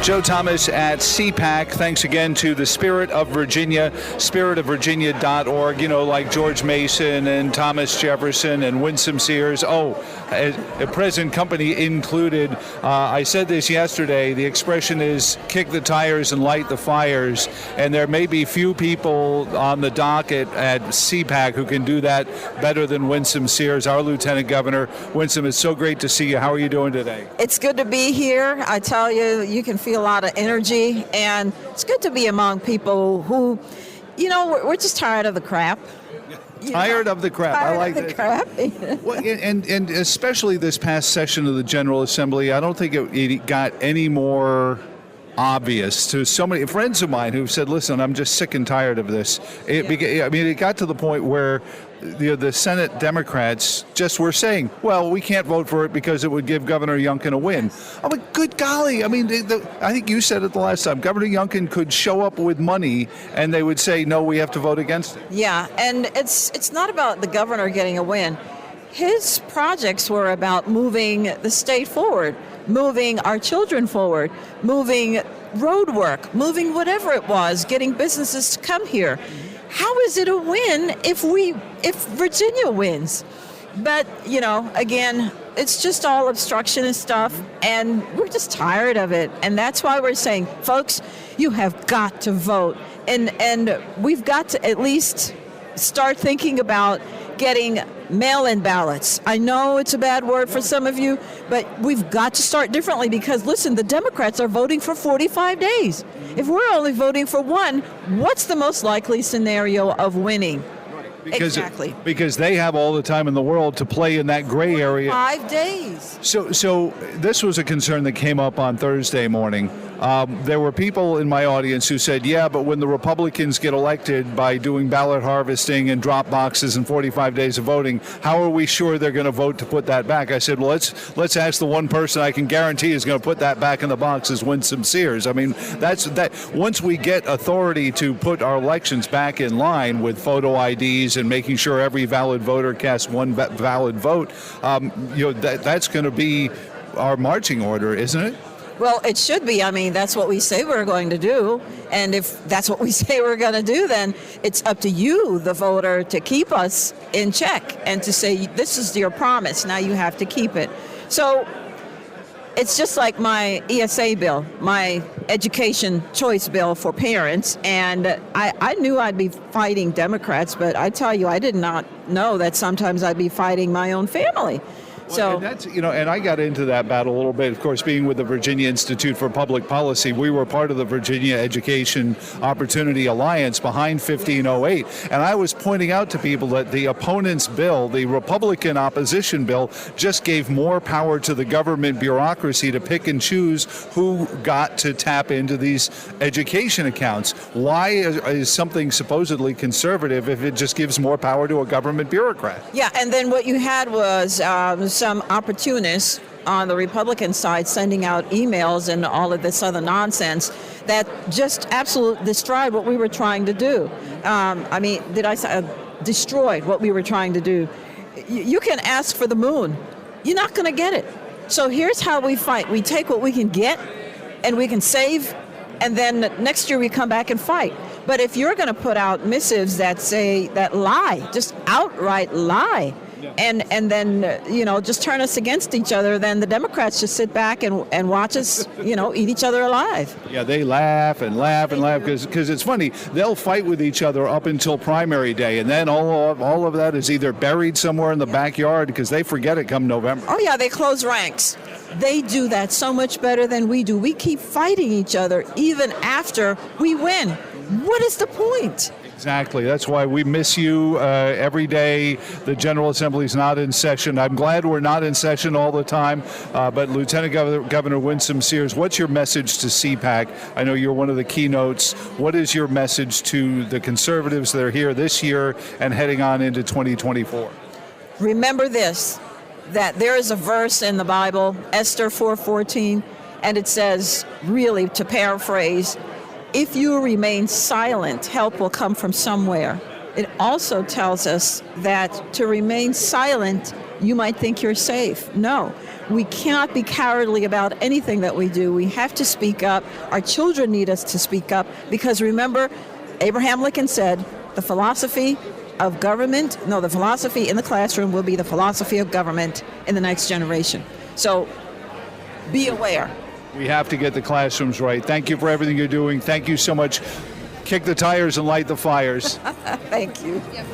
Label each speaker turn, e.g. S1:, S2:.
S1: Joe Thomas at CPAC. Thanks again to the Spirit of Virginia, spiritofvirginia.org, like George Mason and Thomas Jefferson and Winsome Sears. A present company included. I said this yesterday. The expression is kick the tires and light the fires. And there may be few people on the docket at CPAC who can do that better than Winsome Sears, our Lieutenant Governor. Winsome, it's so great to see you. How are you doing today?
S2: It's good to be here. I tell you, you can feel a lot of energy, and it's good to be among people who, we're just tired of the crap.
S1: Tired of the crap. I like
S2: that. Crap.
S1: Well, and especially this past session of the General Assembly, I don't think it got any more obvious to so many friends of mine who've said, listen, I'm just sick and tired of this. It got to the point where the Senate Democrats just were saying, well, we can't vote for it because it would give Governor Youngkin a win. I'm like, good golly. I think you said it the last time. Governor Youngkin could show up with money and they would say, no, we have to vote against it.
S2: Yeah, and it's not about the governor getting a win. His projects were about moving the state forward, moving our children forward, moving road work, moving whatever it was, getting businesses to come here. How is it a win if Virginia wins? But, again, it's just all obstructionist stuff, and we're just tired of it. And that's why we're saying, folks, you have got to vote. And we've got to at least start thinking about getting mail-in ballots. I know it's a bad word for some of you, but we've got to start differently because, listen, the Democrats are voting for 45 days. If we're only voting for one, what's the most likely scenario of winning? Exactly.
S1: Because they have all the time in the world to play in that gray area.
S2: 5 days.
S1: So this was a concern that came up on Thursday morning. There were people in my audience who said, yeah, but when the Republicans get elected by doing ballot harvesting and drop boxes and 45 days of voting, how are we sure they're going to vote to put that back? I said, well, let's ask the one person I can guarantee is going to put that back in the box is Winsome Sears. I mean, that's that. Once we get authority to put our elections back in line with photo IDs and making sure every valid voter casts one valid vote, that's going to be our marching order, isn't it?
S2: Well, it should be. I mean, that's what we say we're going to do. And if that's what we say we're going to do, then it's up to you, the voter, to keep us in check and to say, this is your promise. Now you have to keep it. So it's just like my ESA bill, my education choice bill for parents. And I knew I'd be fighting Democrats, but I tell you, I did not know that sometimes I'd be fighting my own family.
S1: Well, and that's, and I got into that battle a little bit, of course, being with the Virginia Institute for Public Policy. We were part of the Virginia Education Opportunity Alliance behind 1508. And I was pointing out to people that the opponent's bill, the Republican opposition bill, just gave more power to the government bureaucracy to pick and choose who got to tap into these education accounts. Why is something supposedly conservative if it just gives more power to a government bureaucrat?
S2: Yeah, and then what you had was some opportunists on the Republican side sending out emails and all of this other nonsense that just absolutely destroyed what we were trying to do. Destroyed what we were trying to do. You can ask for the moon. You're not going to get it. So here's how we fight. We take what we can get and we can save, and then next year we come back and fight. But if you're going to put out missives that lie, just outright lie, and then, just turn us against each other, then the Democrats just sit back and watch us, eat each other alive.
S1: Yeah, they laugh and laugh and laugh because it's funny. They'll fight with each other up until primary day, and then all of that is either buried somewhere in the backyard because they forget it come November.
S2: Oh, yeah, they close ranks. They do that so much better than we do. We keep fighting each other even after we win. What is the point?
S1: Exactly. That's why we miss you every day. The General Assembly is not in session. I'm glad we're not in session all the time. But Lieutenant Governor Winsome Sears, what's your message to CPAC? I know you're one of the keynotes. What is your message to the conservatives that are here this year and heading on into 2024?
S2: Remember this, that there is a verse in the Bible, Esther 4:14, and it says, really, to paraphrase, if you remain silent, help will come from somewhere. It also tells us that to remain silent You might think you're safe. No, we cannot be cowardly about anything that we do. We have to speak up. Our children need us to speak up because remember, Abraham Lincoln said, the philosophy in the classroom will be the philosophy of government in the next generation. So be aware.
S1: We have to get the classrooms right. Thank you for everything you're doing. Thank you so much. Kick the tires and light the fires.
S2: Thank you.
S3: Yep.